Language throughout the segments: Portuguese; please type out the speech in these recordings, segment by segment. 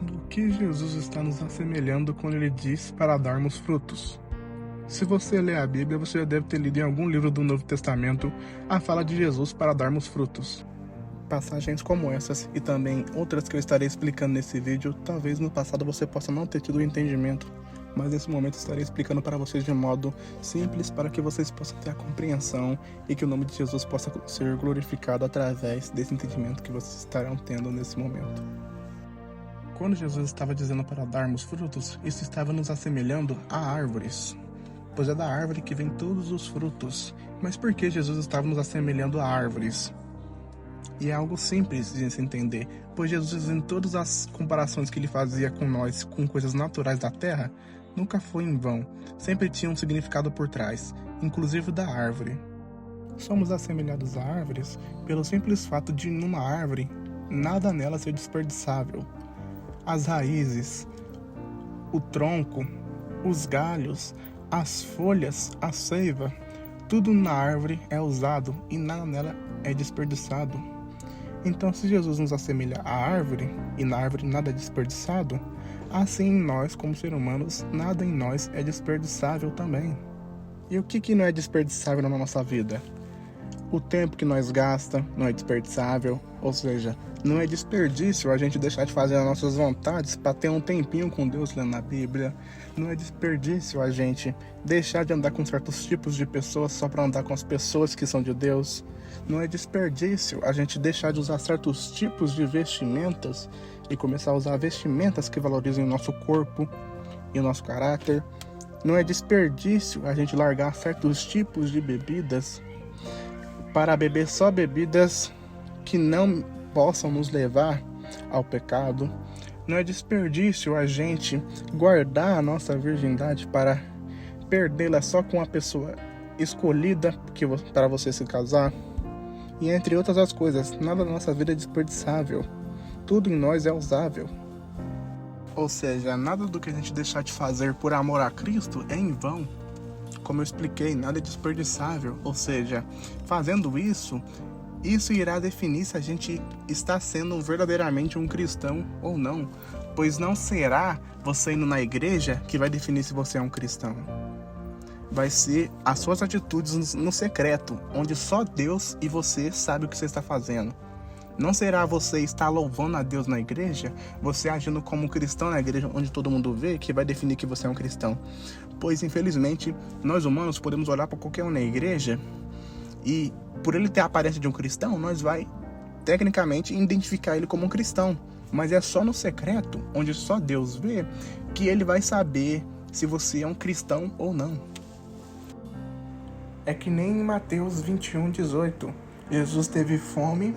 Do que Jesus está nos assemelhando quando ele diz para darmos frutos? Se você lê a Bíblia, você já deve ter lido em algum livro do Novo Testamento a fala de Jesus para darmos frutos. Passagens como essas e também outras que eu estarei explicando nesse vídeo, talvez no passado você possa não ter tido o entendimento, mas nesse momento estarei explicando para vocês de modo simples para que vocês possam ter a compreensão e que o nome de Jesus possa ser glorificado através desse entendimento que vocês estarão tendo nesse momento. Quando Jesus estava dizendo para darmos frutos, isso estava nos assemelhando a árvores, pois é da árvore que vem todos os frutos. Mas por que Jesus estava nos assemelhando a árvores? E é algo simples de se entender, pois Jesus, em todas as comparações que ele fazia com nós, com coisas naturais da terra, nunca foi em vão, sempre tinha um significado por trás, inclusive da árvore. Somos assemelhados a árvores pelo simples fato de, numa árvore, nada nela ser desperdiçável. As raízes, o tronco, os galhos, as folhas, a seiva, tudo na árvore é usado e nada nela é desperdiçado. Então, se Jesus nos assemelha à árvore, e na árvore nada é desperdiçado, assim em nós, como seres humanos, nada em nós é desperdiçável também. E o que não é desperdiçável na nossa vida? O tempo que nós gasta não é desperdiçável, ou seja, não é desperdício a gente deixar de fazer as nossas vontades para ter um tempinho com Deus lendo a Bíblia. Não é desperdício a gente deixar de andar com certos tipos de pessoas só para andar com as pessoas que são de Deus. Não é desperdício a gente deixar de usar certos tipos de vestimentas e começar a usar vestimentas que valorizem o nosso corpo e o nosso caráter. Não é desperdício a gente largar certos tipos de bebidas para beber só bebidas que não possam nos levar ao pecado. Não é desperdício a gente guardar a nossa virgindade para perdê-la só com a pessoa escolhida para você se casar. E entre outras as coisas, nada da nossa vida é desperdiçável. Tudo em nós é usável. Ou seja, nada do que a gente deixar de fazer por amor a Cristo é em vão. Como eu expliquei, nada é desperdiçável. Ou seja, fazendo isso irá definir se a gente está sendo verdadeiramente um cristão ou não. Pois não será você indo na igreja que vai definir se você é um cristão. Vai ser as suas atitudes no secreto, onde só Deus e você sabe o que você está fazendo. Não será você estar louvando a Deus na igreja, você agindo como um cristão na igreja, onde todo mundo vê, que vai definir que você é um cristão. Pois, infelizmente, nós humanos podemos olhar para qualquer um na igreja e, por ele ter a aparência de um cristão, nós vai, tecnicamente, identificar ele como um cristão. Mas é só no secreto, onde só Deus vê, que ele vai saber se você é um cristão ou não. É que nem em Mateus 21:18. Jesus teve fome,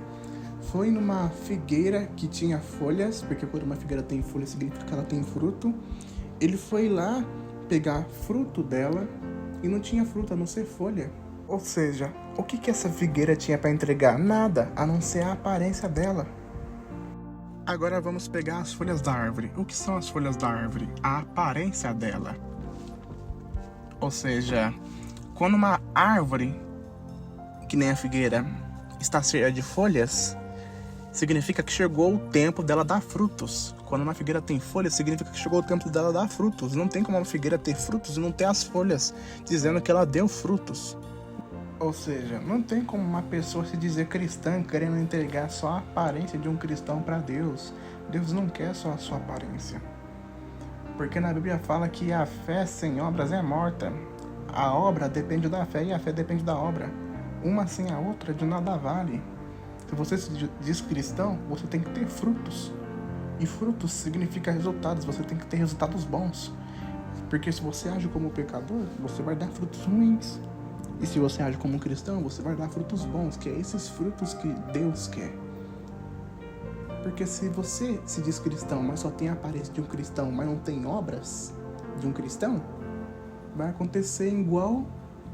foi numa figueira que tinha folhas, porque quando uma figueira tem folha significa que ela tem fruto. Ele foi lá pegar fruto dela e não tinha fruto a não ser folha. Ou seja, o que essa figueira tinha para entregar? Nada, a não ser a aparência dela. Agora vamos pegar as folhas da árvore. O que são as folhas da árvore? A aparência dela. Ou seja, quando uma árvore, que nem a figueira, está cheia de folhas, significa que chegou o tempo dela dar frutos. Quando uma figueira tem folhas, significa que chegou o tempo dela dar frutos. Não tem como uma figueira ter frutos e não ter as folhas, dizendo que ela deu frutos. Ou seja, não tem como uma pessoa se dizer cristã querendo entregar só a aparência de um cristão para Deus. Deus não quer só a sua aparência. Porque na Bíblia fala que a fé sem obras é morta. A obra depende da fé e a fé depende da obra. Uma sem a outra de nada vale. Se você se diz cristão, você tem que ter frutos. E frutos significa resultados, você tem que ter resultados bons. Porque se você age como pecador, você vai dar frutos ruins. E se você age como um cristão, você vai dar frutos bons, que é esses frutos que Deus quer. Porque se você se diz cristão, mas só tem a aparência de um cristão, mas não tem obras de um cristão, vai acontecer igual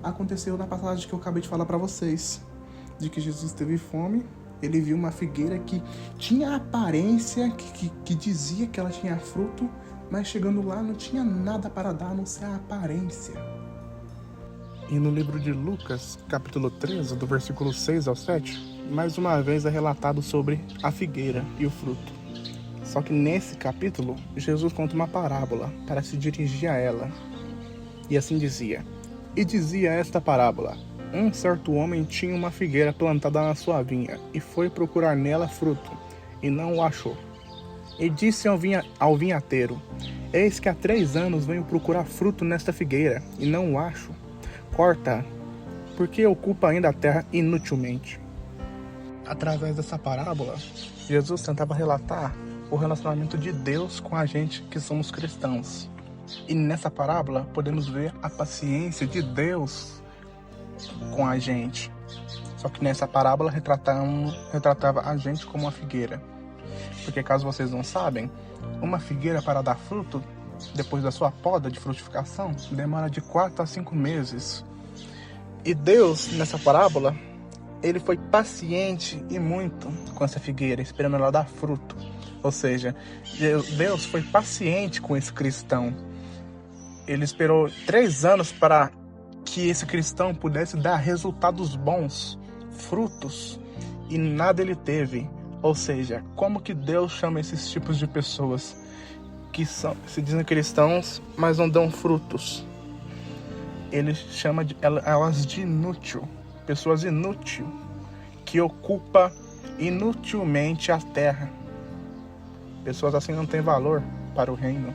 aconteceu na passagem que eu acabei de falar para vocês. De que Jesus teve fome, ele viu uma figueira que tinha a aparência, que dizia que ela tinha fruto, mas chegando lá não tinha nada para dar, a não ser a aparência. E no livro de Lucas, capítulo 13, do versículo 6 ao 7, mais uma vez é relatado sobre a figueira e o fruto. Só que nesse capítulo, Jesus conta uma parábola para se dirigir a ela. E assim dizia: E dizia esta parábola: Um certo homem tinha uma figueira plantada na sua vinha, e foi procurar nela fruto, e não o achou. E disse ao vinhateiro: Eis que há 3 anos venho procurar fruto nesta figueira, e não o acho. Corta-a, porque ocupa ainda a terra inutilmente. Através dessa parábola, Jesus tentava relatar o relacionamento de Deus com a gente que somos cristãos. E nessa parábola podemos ver a paciência de Deus com a gente. Só que nessa parábola retratava a gente como uma figueira. Porque caso vocês não sabem, uma figueira para dar fruto, depois da sua poda de frutificação, demora de 4 a 5 meses. E Deus, nessa parábola, ele foi paciente e muito com essa figueira, esperando ela dar fruto. Ou seja, Deus foi paciente com esse cristão. Ele esperou 3 anos para que esse cristão pudesse dar resultados bons, frutos, e nada ele teve. Ou seja, como que Deus chama esses tipos de pessoas que se dizem cristãos, mas não dão frutos? Ele chama elas de inútil, pessoas inúteis, que ocupam inutilmente a terra. Pessoas assim não têm valor para o reino.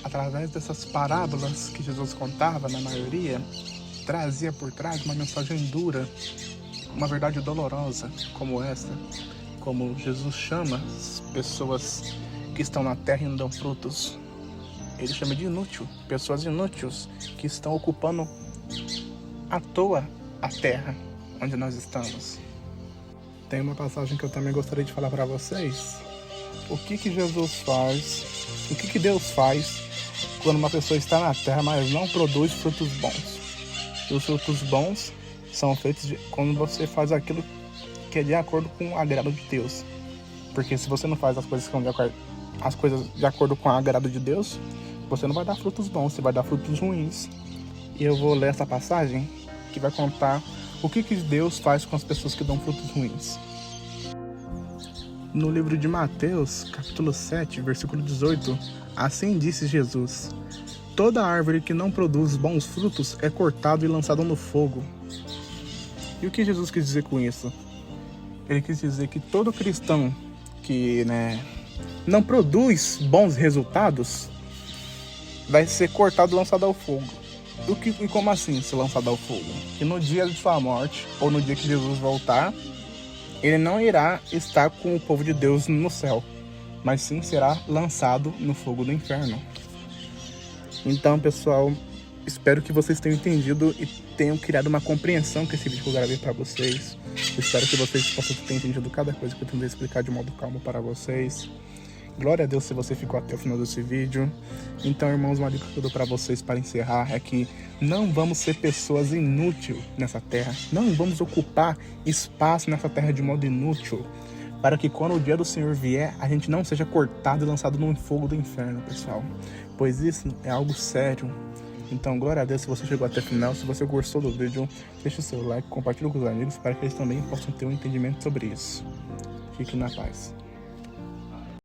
Através dessas parábolas que Jesus contava, na maioria, trazia por trás uma mensagem dura, uma verdade dolorosa como essa, como Jesus chama as pessoas que estão na terra e não dão frutos. Ele chama de inútil, pessoas inúteis que estão ocupando à toa a terra onde nós estamos. Tem uma passagem que eu também gostaria de falar para vocês. O que Jesus faz, o que Deus faz quando uma pessoa está na terra, mas não produz frutos bons? E os frutos bons são feitos quando você faz aquilo que é de acordo com o agrado de Deus. Porque se você não faz as coisas de acordo com o agrado de Deus, você não vai dar frutos bons, você vai dar frutos ruins. E eu vou ler essa passagem que vai contar o que Deus faz com as pessoas que dão frutos ruins. No livro de Mateus, capítulo 7, versículo 18, assim disse Jesus: Toda árvore que não produz bons frutos é cortada e lançada no fogo. E o que Jesus quis dizer com isso? Ele quis dizer que todo cristão que não produz bons resultados vai ser cortado e lançado ao fogo. E como assim ser lançado ao fogo? Que no dia de sua morte, ou no dia que Jesus voltar, ele não irá estar com o povo de Deus no céu, mas sim será lançado no fogo do inferno. Então, pessoal, espero que vocês tenham entendido e tenham criado uma compreensão com esse vídeo que eu gravei para vocês. Espero que vocês possam ter entendido cada coisa que eu tentei explicar de modo calmo para vocês. Glória a Deus se você ficou até o final desse vídeo. Então, irmãos, uma dica que eu dou para vocês para encerrar é que não vamos ser pessoas inúteis nessa terra. Não vamos ocupar espaço nessa terra de modo inútil, para que quando o dia do Senhor vier, a gente não seja cortado e lançado no fogo do inferno, pessoal. Pois isso é algo sério. Então, glória a Deus se você chegou até o final. Se você gostou do vídeo, deixa o seu like, compartilha com os amigos para que eles também possam ter um entendimento sobre isso. Fique na paz.